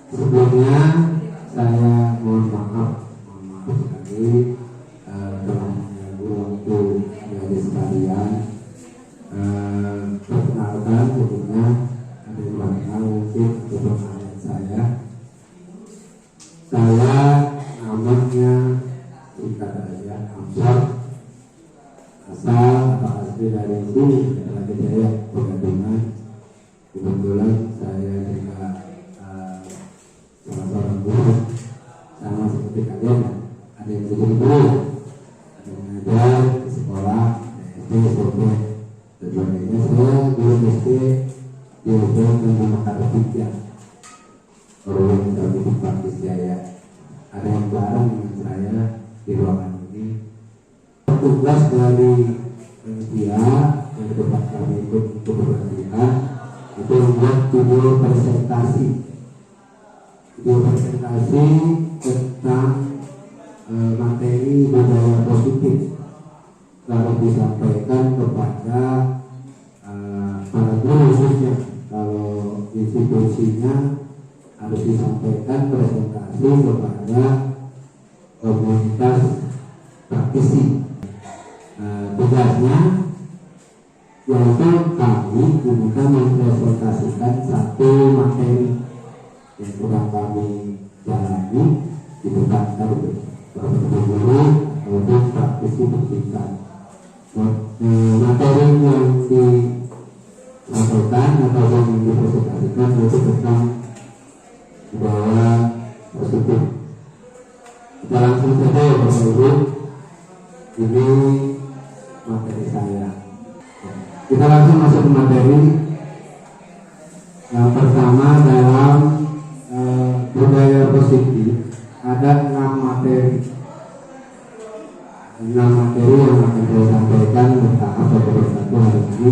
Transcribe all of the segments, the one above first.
Sebelumnya saya mohon maaf sekali telah mengganggu waktu dari sekalian. Perkenalkan sebelumnya ada dua hal mungkin untuk perkenalan saya. Saya namanya singkat saja Amsar, asal atau asli dari Jaya Pegadungan. Kebetulan saya juga salah seorang guru, sama seperti kalian ya. Ada yang menjadi guru, ada yang mengajar di sekolah, SD, SMP, dan sebagainya. Saya guru SD di Ujung dan Makassar Tiga, orang yang di Pakis Jaya. Ada yang bareng dengan saya di ruangan ini. Tugas dari dia yang tempat kami ikut untuk berlatihan itu membuat video presentasi tentang materi budaya positif, lalu disampaikan kepada para guru khususnya. Kalau institusinya harus disampaikan presentasi kepada komunitas praktisi. Tugasnya yaitu kami diminta mempresentasikan satu materi yang sedang kami jalani di depan guru untuk praktisi pendidikan. Materi yang disampaikan atau yang dipresentasikan yaitu tentang budaya positif. Kita langsung saja ya Bapak Ibu, ini materi saya. Kita langsung masuk ke materi. Yang pertama dalam budaya positif ada 6 materi. 6 materi yang akan saya sampaikan bertahap satu persatu hari ini.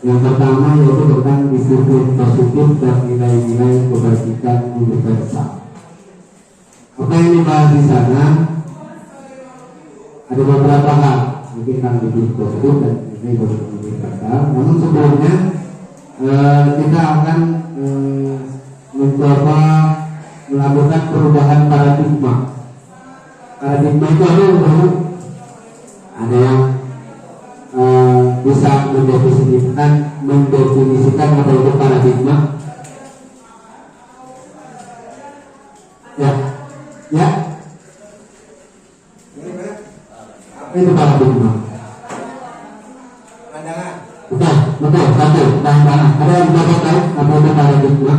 Yang pertama yaitu tentang disiplin positif dan nilai-nilai kebajikan universal. Apa yang dibahas di sana? Ada beberapa hal, mungkin kan lebih positif dan ini universal. Namun sebelumnya kita akan mencoba melakukan perubahan paradigma. Paradigma itu ada yang bisa mendefinisikan apa itu paradigma. Ya. Itu paradigma. Pandangan. Betul, satu pandangan. Ada yang bisa tahu apa itu paradigma?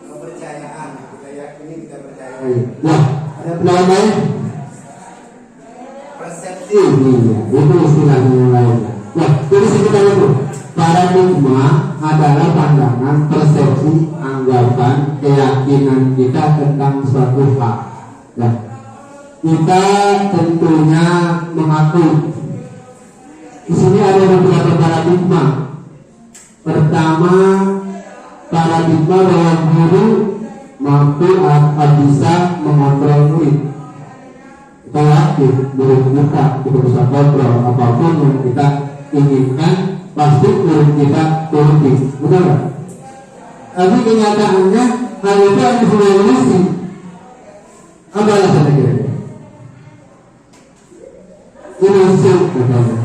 Kepercayaan, kita yakini, kita percaya. Ya, ada pendapat lain? Persepsi. Iya, itu istilahnya yang lainnya. Ya, jadi sekitar itu. Paradigma adalah pandangan, persepsi, anggapan, keyakinan kita tentang suatu hal. Ya, kita tentunya mengakui. Di sini ada beberapa paradigma. Pertama, paradigma bahwa guru mampu atau bisa mengontrol murid. Kita yakin guru kita bisa kontrol apapun yang kita inginkan, pasti murid kita turuti. Betul nggak? Tapi kenyataannya hal itu harus evolusi. Apa alasannya kira-kira? Ilusi katanya.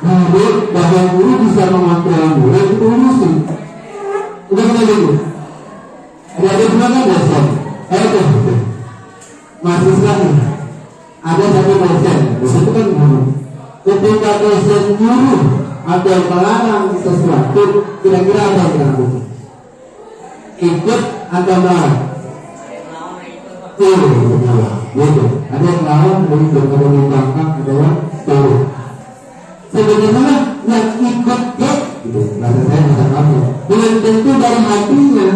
Murid bahwa guru bisa mengontrol murid itu ilusi. Udah kita dulu. Ada semua kan dosen. Itu mahasiswa nih. Ada satu dosen itu kan guru. Ketika dosen guru atau melarang sesuatu, kira-kira apa yang kita lakukan? Ikut atau melarang? Gitu. Ada yang lawan, ada yang membangkang, ada yang turun. Sebenarnya yang ikut gitu, bahasa saya bahasa kamu. Dengan tentu dari hatinya,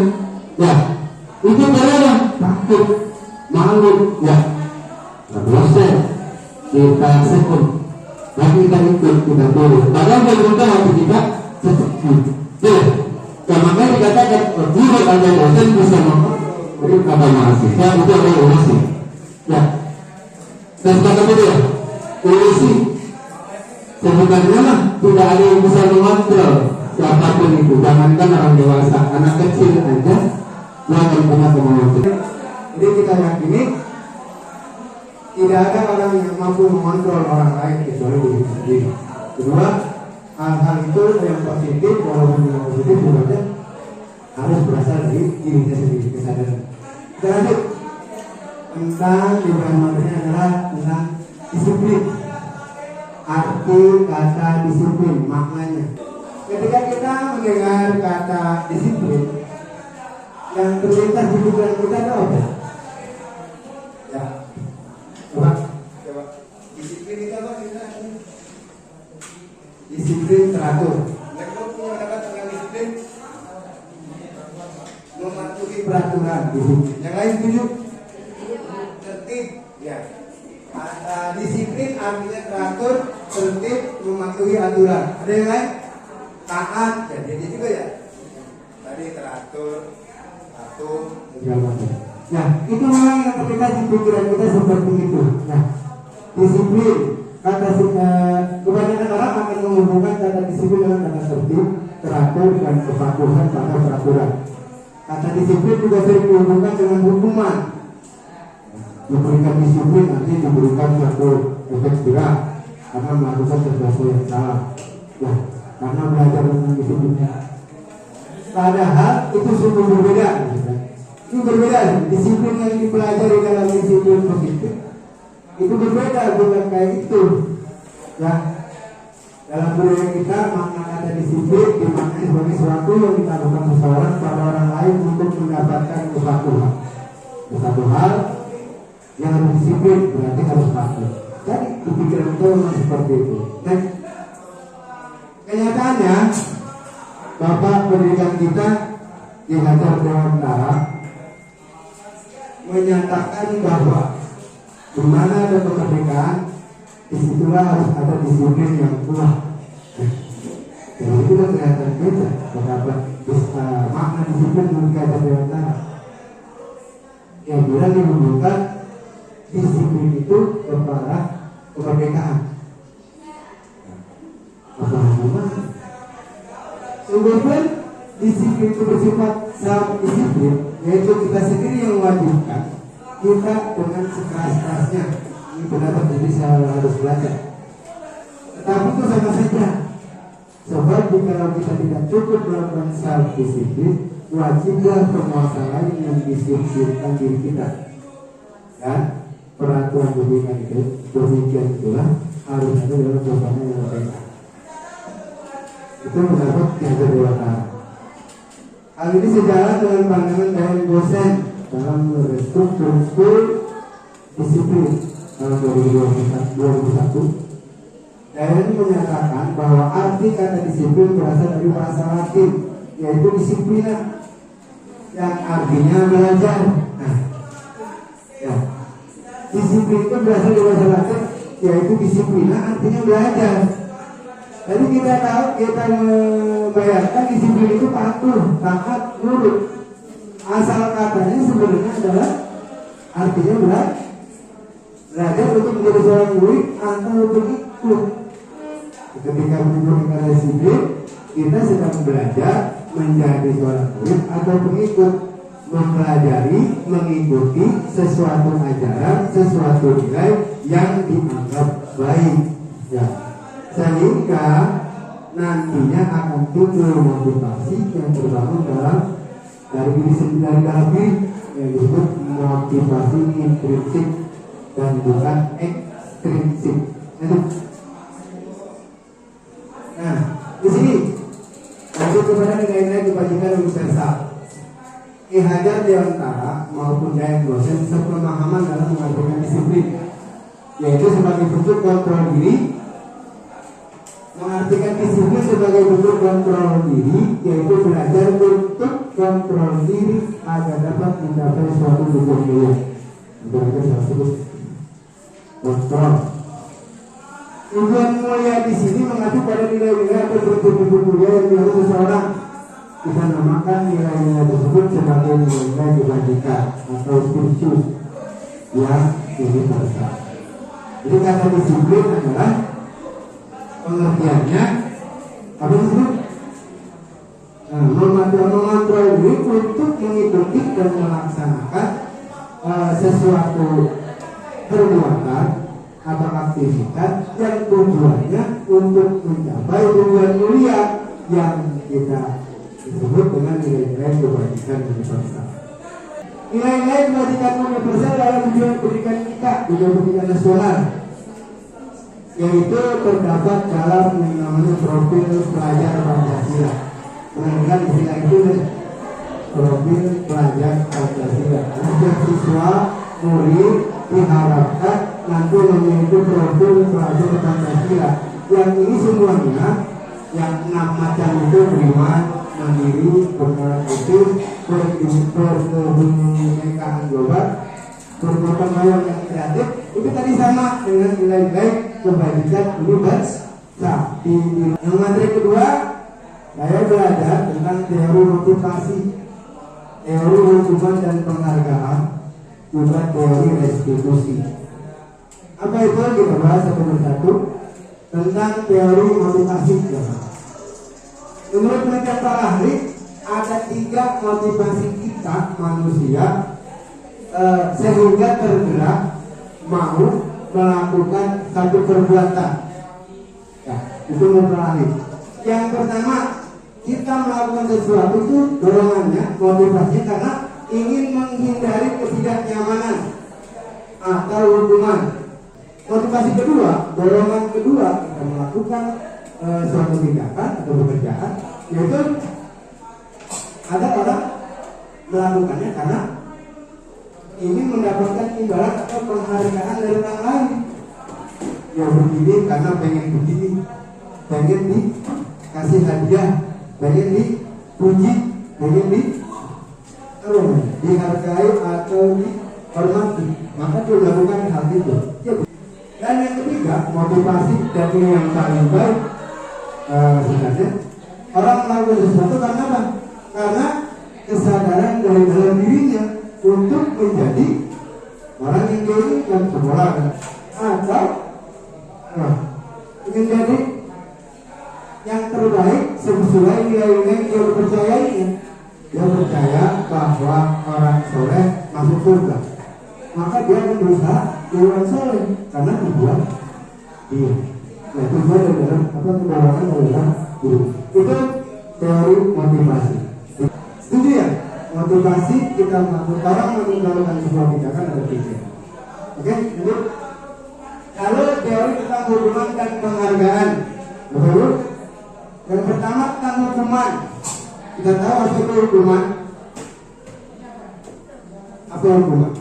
ya itu karena takut, malu, ya. Dosen kita sekut, tapi kita ikut, kita turun. Padahal benar hati kita sesekut. Makanya dikatakan guru sebagai dosen bisa memberi kepada mahasiswa itu adalah ilusi. Ya, saya sepakat itu ya, ilusi. Sebenarnya lah tidak ada yang bisa mengontrol siapapun itu. Jangankan orang dewasa, anak kecil aja yang punya kemampuan. Jadi kita yakini tidak ada orang yang mampu mengontrol orang lain kecuali diri sendiri. Kedua, hal-hal itu yang positif, walaupun yang positif sebenarnya harus berasal dari dirinya sendiri, kesadaran. Kita lanjut tentang ibadah materinya adalah tentang disiplin. Arti kata disiplin, maknanya. Ketika kita mendengar kata disiplin, yang terlintas di pikiran kita itu apa? Ya, coba. Disiplin itu apa? Disiplin teratur. Mereka punya pendapat tentang disiplin, mematuhi peraturan. Yang lain setuju? Tertib. Ya. Disiplin artinya teratur, tertib, mematuhi aturan. Ada yang lain? Taat. Jadi juga ya. Tadi teratur, patuh, Nah, itu memang yang terlintas di pikiran kita seperti itu. Nah, disiplin. Kebanyakan orang akan menghubungkan kata disiplin dengan kata tertib, teratur, dan kepatuhan pada peraturan. Kata disiplin juga sering dihubungkan dengan hukuman. Diberikan disiplin nanti diberikan satu efek jerah karena melakukan sesuatu yang salah. Ya, karena belajar tentang disiplin. Padahal itu sungguh berbeda. Itu berbeda. Disiplin yang dipelajari dalam disiplin positif itu berbeda, bukan kayak itu. Ya, dalam budaya kita makna kata disiplin dimaknai sebagai sesuatu yang dilakukan seseorang pada orang lain untuk mendapatkan sesuatu hal yang harus disiplin, berarti harus patuh. Jadi pikiran itu memang seperti itu. Dan kenyataannya Bapak pendidikan kita di Hajar Dewantara menyatakan bahwa di mana ada kemerdekaan, disitulah harus ada disiplin yang kuat. Jadi itu kan kelihatan beda betapa makna disiplin menurut Hajar Dewantara. Yang bilang dihubungkan disiplin itu kepada kemerdekaan. Apa hubungannya? Sebabnya disiplin itu bersifat self-disiplin, yaitu kita sendiri yang mewajibkan kita dengan sekeras-kerasnya. Ini pendapat jadi saya harus belajar. Tetapi itu sama saja. Sebab jika kita tidak cukup melakukan self-disiplin, wajiblah penguasa lain yang disiplinkan diri kita. Dan peraturan demikian itulah harus ada dalam suasana yang berbeda. Itu mendapat yang kedewasa. Hal ini sejalan dengan pandangan dari dosen dalam restruktur disiplin tahun 2021. Dan menyatakan bahwa arti kata disiplin berasal dari bahasa Latin, yaitu disiplina, yang artinya belajar. Nah, ya. Disiplin itu berasal dari bahasa Latin, yaitu disiplina, artinya belajar. Jadi kita tahu, kita membayangkan disiplin itu patuh, taat, nurut. Asal katanya sebenarnya adalah artinya belajar untuk menjadi seorang murid atau pengikut. Ketika kita disiplin, kita sedang belajar menjadi seorang murid atau pengikut, mempelajari, mengikuti sesuatu ajaran, sesuatu nilai yang dianggap baik. Ya. Sehingga nantinya akan timbul motivasi yang terbangun dari diri sendiri, dalam diri, yang disebut motivasi intrinsik dan bukan ekstrinsik. Nah, di sini lanjut kepada nilai-nilai kebajikan universal. Ki Hajar Dewantara maupun Dayang dosen sepemahaman dalam mengajarkan disiplin, yaitu sebagai bentuk kontrol diri. Mengartikan disiplin sebagai bentuk kontrol diri, yaitu belajar untuk kontrol diri agar dapat mencapai suatu tujuan mulia. Berakhir satu kontrol. Tujuan mulia di sini mengacu pada nilai-nilai atau prinsip mulia yang diharus seseorang. Kita namakan nilai-nilai tersebut sebagai nilai-nilai kebajikan atau virtus yang universal. Jadi kata disiplin adalah pengertiannya apa disebut? Mengontrol diri untuk mengikuti dan melaksanakan sesuatu perbuatan atau aktivitas yang tujuannya untuk mencapai tujuan mulia yang kita disebut dengan nilai-nilai kebajikan universal. Nilai-nilai kebajikan universal dalam tujuan pendidikan kita, tujuan pendidikan nasional, yaitu terdapat dalam yang namanya profil pelajar Pancasila. Mengenai istilah itu profil pelajar Pancasila. Setiap siswa murid diharapkan nanti memiliki profil pelajar Pancasila. Yang ini semuanya yang 6 macam itu beriman, mandiri, berkolaborasi, berkebinekaan global, bergotong royong yang kreatif. Itu tadi sama dengan nilai-nilai kebajikan universal. Yang materi kedua, saya belajar tentang teori motivasi, teori hukuman dan penghargaan, juga teori restitusi. Apa itu kita bahas satu persatu tentang teori motivasi. Menurut penelitian para ahli, ada 3 motivasi kita manusia sehingga tergerak mau melakukan satu perbuatan. Ya, itu menurut para ahli. Yang pertama, kita melakukan sesuatu itu dorongannya, motivasinya karena ingin menghindari ketidaknyamanan atau hukuman. Motivasi kedua, dorongan kedua kita melakukan suatu tindakan atau pekerjaan, yaitu ada orang melakukannya karena ingin mendapatkan imbalan atau penghargaan dari orang lain. Yang begini karena pengen begini, pengen dikasih hadiah, pengen dipuji, pengen dihargai atau dihormati, maka dia melakukan hal itu. Dan yang ketiga, motivasi dari yang paling baik sebenarnya orang melakukan sesuatu karena apa? Karena kesadaran dari dalam dirinya untuk menjadi orang yang diinginkan, sekolah atau menjadi yang terbaik sesuai nilai-nilai yang dia percayainya. Dia percaya bahwa orang soleh masuk surga, maka dia akan berusaha jadi orang soleh karena tujuan dia. Nah, tujuan adalah apa? Kedorongan adalah guru. Itu teori motivasi. Setuju ya? Motivasi kita melakukan orang melakukan sebuah tindakan ada 3. Oke, lanjut. Lalu teori tentang hukuman dan penghargaan. Betul? Yang pertama tentang hukuman. Kita tahu apa itu hukuman? Apa hukuman?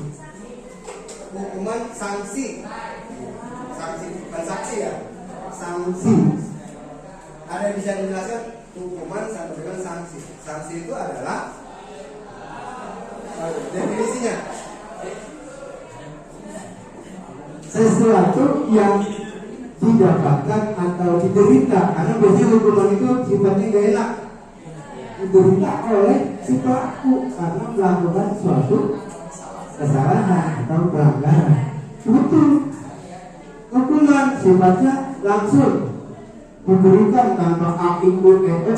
Hukuman sanksi. Sanksi bukan saksi ya. Sanksi. Ada yang bisa dijelaskan hukuman sama dengan sanksi. Sanksi itu adalah definisinya sesuatu yang didapatkan atau diderita, karena biasanya hukuman itu sifatnya gak enak, diderita oleh si pelaku karena melakukan suatu kesalahan atau pelanggaran. Betul, hukuman sifatnya langsung diberikan tanpa akikul kamu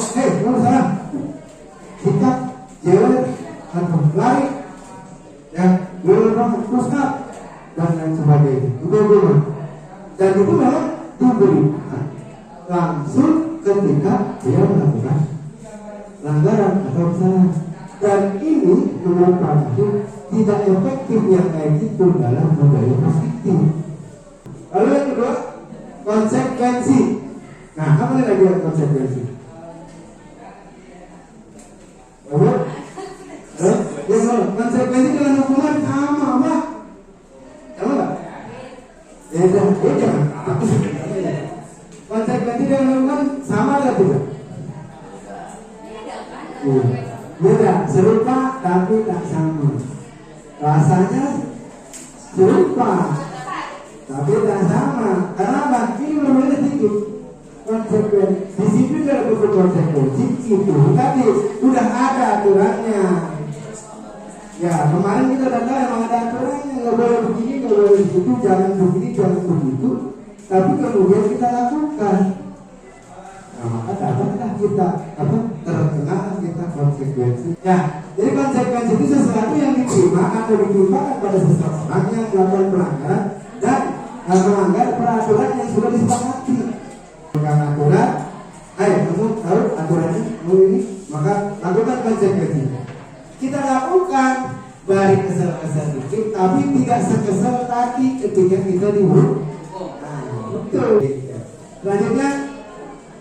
salah, sikap jauh atau lari, ya, belum puskap dan lain sebagainya. Itu hukuman. Dan itu memang diberikan langsung ketika dia melakukan pelanggaran atau kesalahan. Dan ini menurut Pak tidak efektif yang kayak itu dalam budaya positif. Lalu yang kedua, konsekuensi. Nah, apa lagi konsekuensi? Konsekuensi dengan hukuman sama apa? Sama nggak? Jangan. Konsekuensi dengan hukuman sama atau tidak? Beda, serupa tapi tak sama. Rasanya serupa tapi tak sama. Karena apa? Ini berbeda sedikit. Konsekuensi disiplin dalam bentuk konsekuensi itu tadi sudah ada aturannya. Ya kemarin kita udah tahu emang ada aturannya, nggak boleh begini, nggak boleh begitu, jangan begini, jangan begitu. Tapi kemudian kita lakukan. Nah, maka dapatlah kita terkena kita konsekuensi. Ya, jadi konsekuensi itu sesuatu yang diterima atau ditimpakan pada seseorang yang melakukan pelanggaran dan melanggar peraturan yang sudah disepakati. Bukan aturan, ayo kamu tahu aturannya, ini maka lakukan konsekuensi. Kita lakukan dari kesal-kesal dikit, tapi tidak sekesal tadi ketika kita dihukum. Betul. Selanjutnya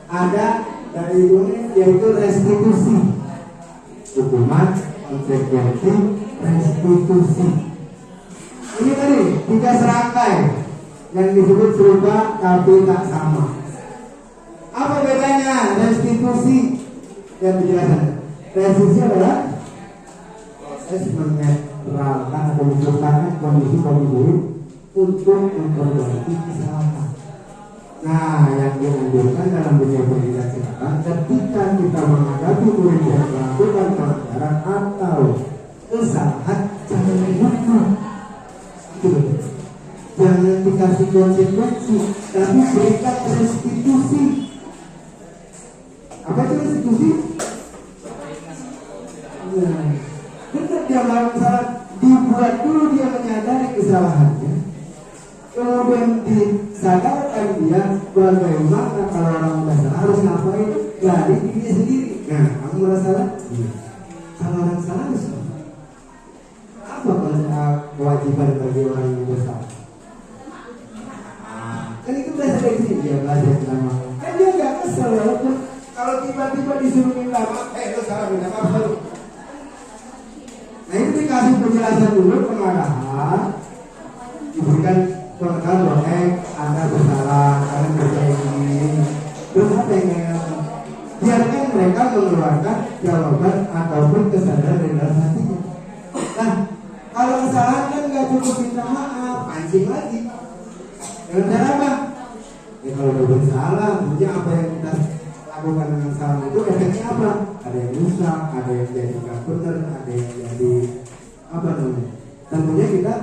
ada dari ini yaitu restitusi. Hukuman, konsekuensi, restitusi. Ini tadi 3 serangkai yang disebut serupa tapi tak sama. Apa bedanya restitusi yang dijelaskan? Restitusi adalah proses menetralkan atau menciptakan kondisi-kondisi untuk memperbaiki kesalahan. Nah, yang dianjurkan dalam dunia pendidikan sekarang, ketika kita menghadapi murid yang melakukan pelanggaran atau kesalahan, jangan dihukum, jangan dikasih konsekuensi, tapi berikan restitusi. Apa itu restitusi? Nah, ketika dia melakukan kesalahan, dibuat dulu dia menyadari kesalahannya. Kemudian disadarkan dia bagaimana kalau orang udah salah harus ngapain dari diri sendiri. Nah, kamu merasa salah? Kalau orang salah harus apa kewajiban bagi orang yang bersalah? Kan itu belajar dari sini, dia belajar selama. Kan dia nggak kesel walaupun kalau tiba-tiba disuruh minta maaf, itu salah minta maaf baru. Nah itu dikasih penjelasan dulu kemarahan, diberikan pengetahuan bahwa Anda bersalah, Anda bersalah ini. Terus apa yang biarkan mereka mengeluarkan jawaban ataupun kesadaran dari dalam hatinya. Nah, kalau kesalahan kan nggak cukup minta maaf, pancing lagi. Dengan cara apa? Ya kalau udah bersalah, punya apa yang kita lakukan dengan salah itu efeknya apa? Ada yang rusak, ada yang jadi nggak benar, ada yang jadi apa namanya? Tentunya kita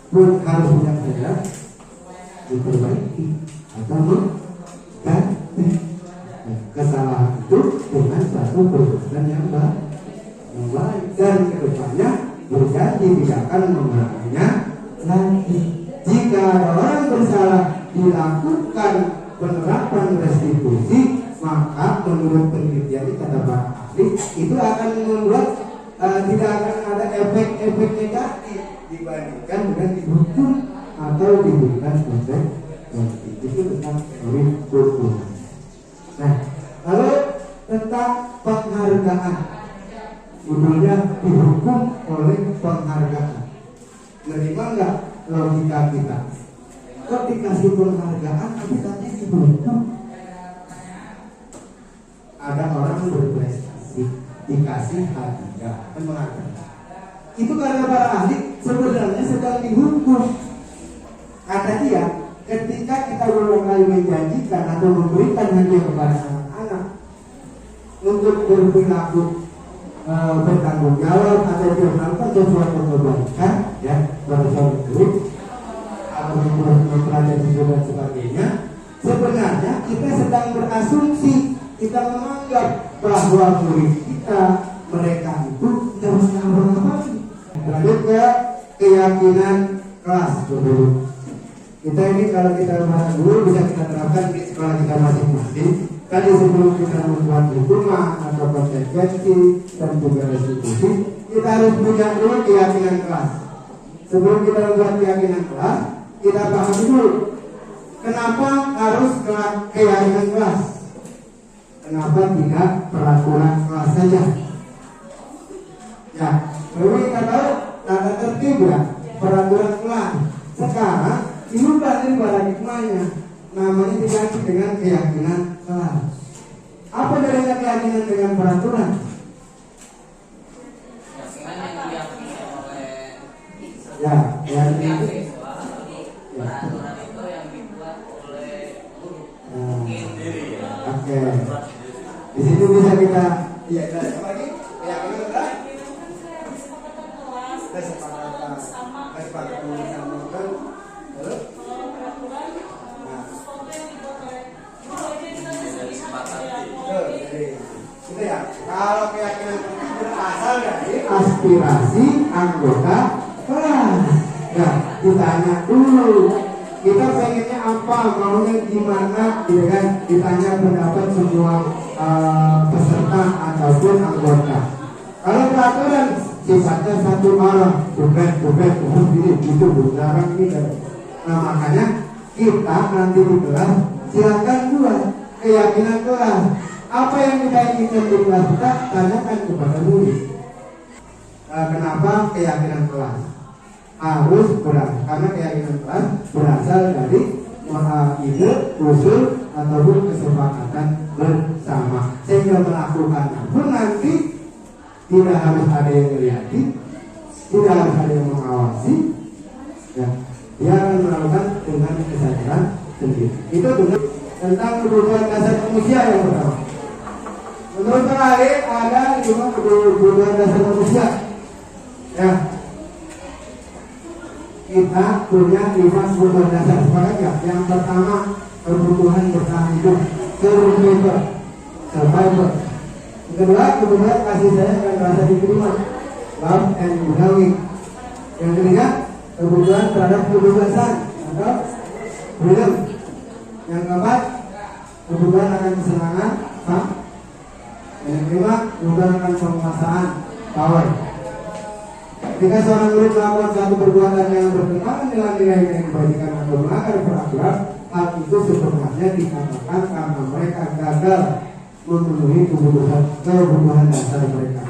pun harus punya kesadaran memperbaiki atau mengganti kesalahan itu dengan satu perbuatan yang baik dan kedepannya berjanji tidak akan mengulanginya lagi. Jika orang bersalah dilakukan penerapan restitusi, maka menurut penelitian kata para ahli itu akan membuat tidak akan ada efek-efek negatif dibandingkan dengan dihukum atau diberikan konsekuensi. Itu tentang teori hukum. Nah, lalu tentang penghargaan, judulnya dihukum oleh penghargaan. Menerima nggak logika kita? Kok dikasih penghargaan tapi katanya dihukum? Ada orang berprestasi dikasih hadiah penghargaan. Itu karena para ahli sebenarnya sedang dihukum. Kata dia, ketika kita berulang kali menjanjikan atau memberikan hadiah kepada anak-anak untuk berperilaku bertanggung jawab atau dia melakukan sesuatu kebaikan, ya, bersyukur atau mempelajari dan sebagainya, sebenarnya kita sedang berasumsi, kita menganggap bahwa murid kita mereka itu tidak usah apa-apa. Lanjut ke keyakinan kelas dulu. Kita ini kalau kita bahas dulu bisa kita terapkan di sekolah kita masing-masing. Tadi sebelum kita membuat hukuman atau konsekuensi dan juga restitusi, kita harus punya dulu keyakinan kelas. Sebelum kita membuat keyakinan kelas, kita paham dulu kenapa harus keyakinan kelas. Kenapa tidak peraturan kelas saja? Ya, lalu kita tahu tata tertib ya, peraturan kelas. Sekarang diubah dari paradigmanya, namanya diganti dengan keyakinan kelas. Apa bedanya keyakinan dengan peraturan? Ya, peraturan itu yang dibuat oleh guru. Oke. Di situ bisa kita, ya, apa lagi? Keyakinan kelas. kesepakatan bersama. Itu ya, kalau keyakinan berasal dari aspirasi anggota kelas. Nah, ditanya dulu, kita pengennya apa, maunya gimana, gitu kan? Ditanya pendapat semua peserta ataupun anggota. Kalau peraturan sifatnya satu orang, bukan gitu, jarang gitu. Nah, makanya kita nanti di kelas silakan buat keyakinan kelas. Apa yang kita inginkan di kelas kita tanyakan kepada murid. Kenapa keyakinan kelas harus berasal? Karena keyakinan kelas berasal dari ide, usul ataupun kesepakatan bersama. Sehingga melakukan pun nanti tidak harus ada yang melihat, tidak harus ada yang mengawasi. Ya, dia akan melakukan dengan kesadaran sendiri. Itu tentang kebutuhan dasar manusia yang pertama. Menurut Al-Alim ada 5 kebutuhan dasar manusia. Ya, kita punya 5 kebutuhan dasar. Sepakat ya? Yang pertama kebutuhan bertahan hidup, survival. Yang kedua kebutuhan kasih sayang dan rasa diterima, love and belonging. Yang ketiga kebutuhan terhadap kebebasan atau freedom. Yang keempat kebutuhan akan kesenangan, yang kelima kebutuhan akan penguasaan, power. Ketika seorang murid melakukan suatu perbuatan yang bertentangan dengan nilai-nilai kebajikan atau melanggar peraturan, hal itu sebenarnya dikatakan karena mereka gagal memenuhi kebutuhan dasar mereka.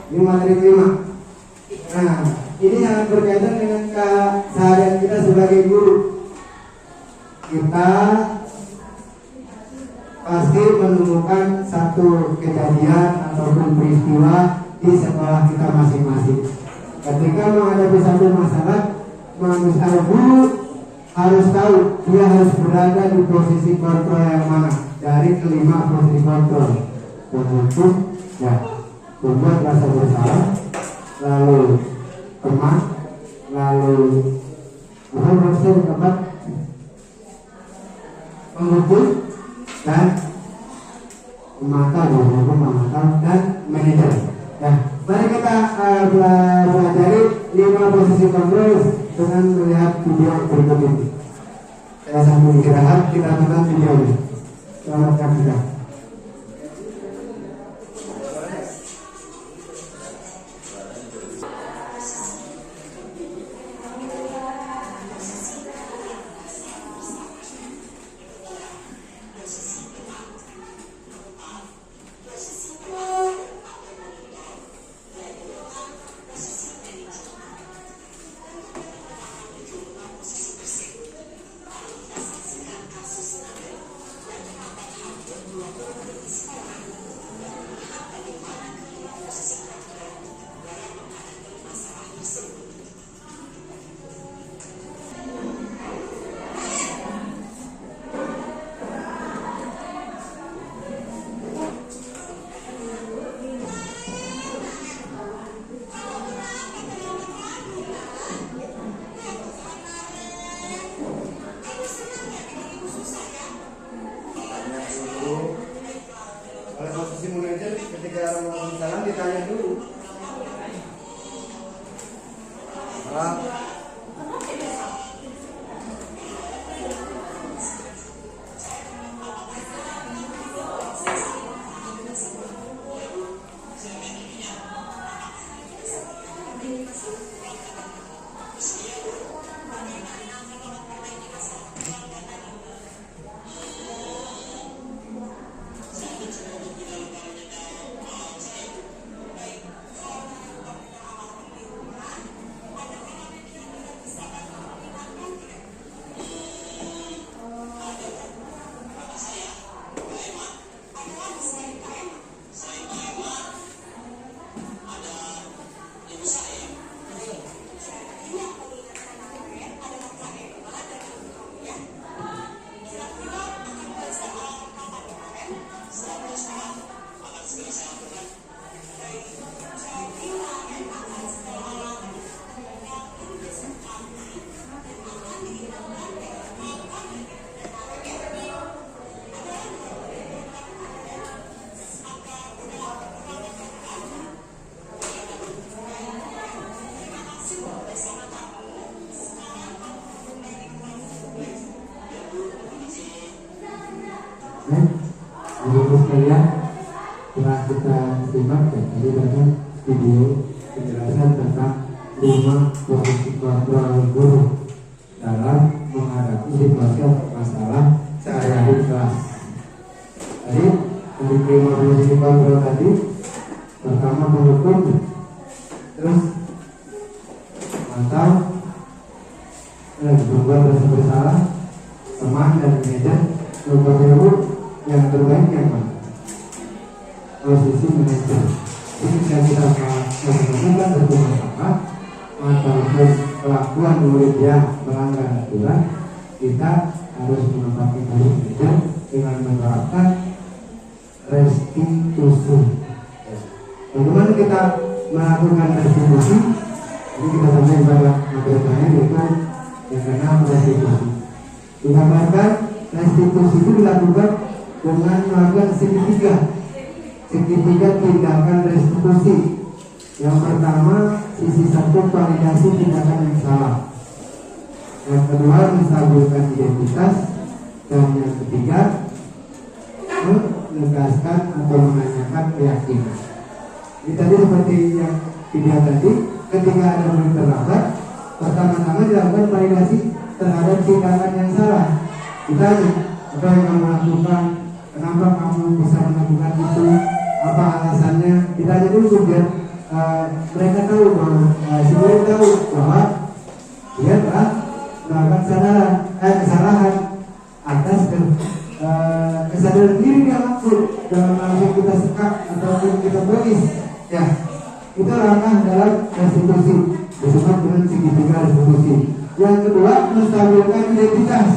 Ini materi kelima. Nah, ini sangat berkaitan dengan keseharian kita sebagai guru. Kita pasti menemukan satu kejadian ataupun peristiwa di sekolah kita masing-masing. Ketika menghadapi satu masalah, manusia guru harus tahu dia harus berada di posisi kontrol yang mana dari kelima posisi kontrol. Untuk ya, membuat rasa bersalah, lalu teman, lalu proses tempat menghukum dan memantau dan manajer. Ya, mari kita pelajari 5 posisi kontrol dengan melihat video berikut ini. Saya sambil istirahat, kita tonton video ini. Selamat menyaksikan. Ketika orang jalan ditanya dulu. Ibu sekalian, telah kita simak ya tadi banyak video penjelasan tentang 5 posisi kontrol guru dalam menghadapi situasi masalah sehari-hari kelas. Tadi dari 5 posisi kontrol tadi, pertama menghukum, terus mantau, membuat rasa bersalah, teman dan manajer, yang terbaik yang mana? Posisi manajer. Ini yang kita menemukan satu masalah ataupun kelakuan murid yang melanggar aturan, kita harus menempati murid manajer dengan menerapkan restitusi. Bagaimana kita melakukan restitusi? Ini kita sampai pada materinya yaitu yang keenam, restitusi. Digambarkan restitusi itu dilakukan dengan melakukan segitiga tindakan restitusi. Yang pertama, sisi satu validasi tindakan yang salah. Yang kedua, menstabilkan identitas. Dan yang ketiga, menegaskan atau menanyakan keyakinan. Ini tadi seperti yang video tadi, ketika ada murid terlambat, pertama-tama dilakukan validasi terhadap tindakan yang salah. Ditanya, apa yang kamu lakukan? Kenapa kamu bisa melakukan itu? Apa alasannya? Ditanya dulu biar mereka tahu bahwa si murid tahu bahwa dia telah melakukan kesalahan atas kesadaran diri yang langsung dalam langsung kita sekap ataupun kita ponis. Ya, itu langkah dalam restitusi disebut dengan segitiga restitusi. Yang kedua, menstabilkan identitas.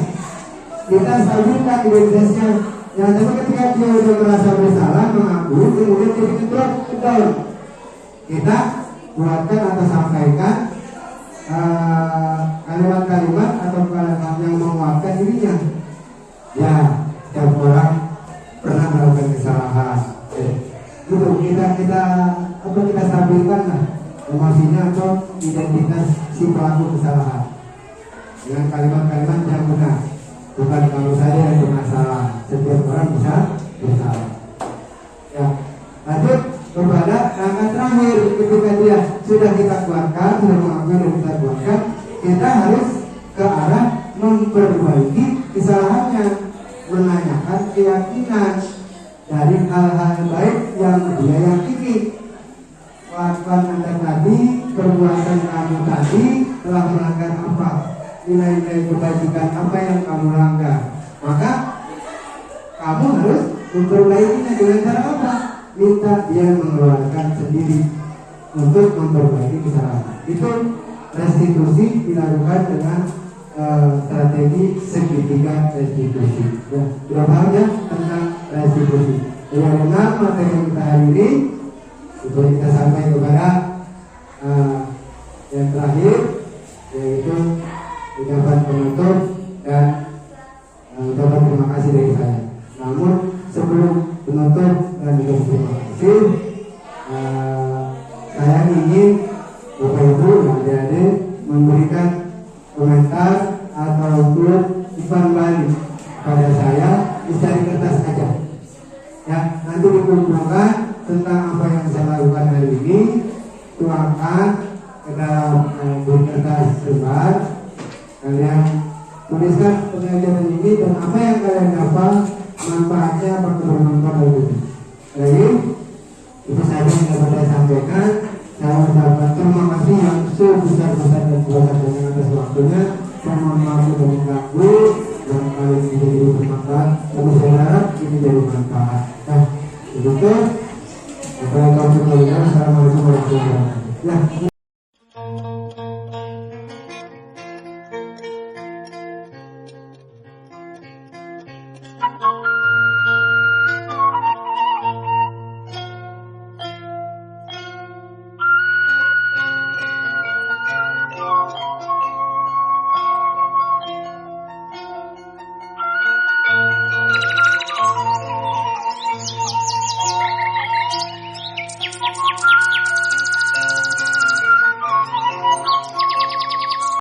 Kita stabilkan identitasnya. Yang kedua, ketika dia sudah merasa bersalah, mengaku, kemudian dia drop down. Kita buatkan atau sampaikan kalimat-kalimat atau kalimat yang menguatkan dirinya. Ya, setiap orang pernah melakukan kesalahan. Gitu, kita stabilkan lah emosinya atau identitas si pelaku kesalahan dengan kalimat-kalimat yang benar. Bukan kalau saya yang bermasalah, setiap orang bisa bersalah. Ya, lanjut kepada langkah terakhir. Ketika dia sudah kita kuatkan, sudah mengakui dan kita kuatkan, kita harus ke arah memperbaiki kesalahannya, menanyakan keyakinan dari hal-hal baik yang dia yakini. Kelakuan Anda tadi, perbuatan kamu tadi telah melanggar apa? Nilai-nilai kebajikan apa yang kamu langgar? Maka kamu harus memperbaikinya dengan cara apa? Minta dia mengeluarkan sendiri untuk memperbaiki kesalahan. Itu restitusi dilakukan dengan strategi segitiga restitusi. Ya, sudah paham ya tentang restitusi. Yang benar materi kita hari ini itu kita sampai kepada yang terakhir, yaitu ucapan penutup dan ucapan terima kasih dari saya. Namun sebelum penutup dan juga terima kasih, saya ingin Bapak Ibu dan adik-adik memberikan komentar ataupun umpan balik pada saya bisa di kertas aja. Ya, nanti dikumpulkan tentang apa yang saya lakukan hari ini, tuangkan ke dalam kertas lembar. Kalian tuliskan pengajaran ini dan apa yang kalian dapat, manfaatnya apa bermanfaat dari itu. Jadi itu saja yang dapat saya sampaikan. Saya ucapkan terima kasih yang sebesar-besar dan kuasa-kuasa atas waktunya. Saya mohon maaf sudah mengganggu dan kalian ini jadi bermanfaat. Tapi saya harap ini jadi manfaat. Nah, begitu. Assalamualaikum warahmatullahi wabarakatuh.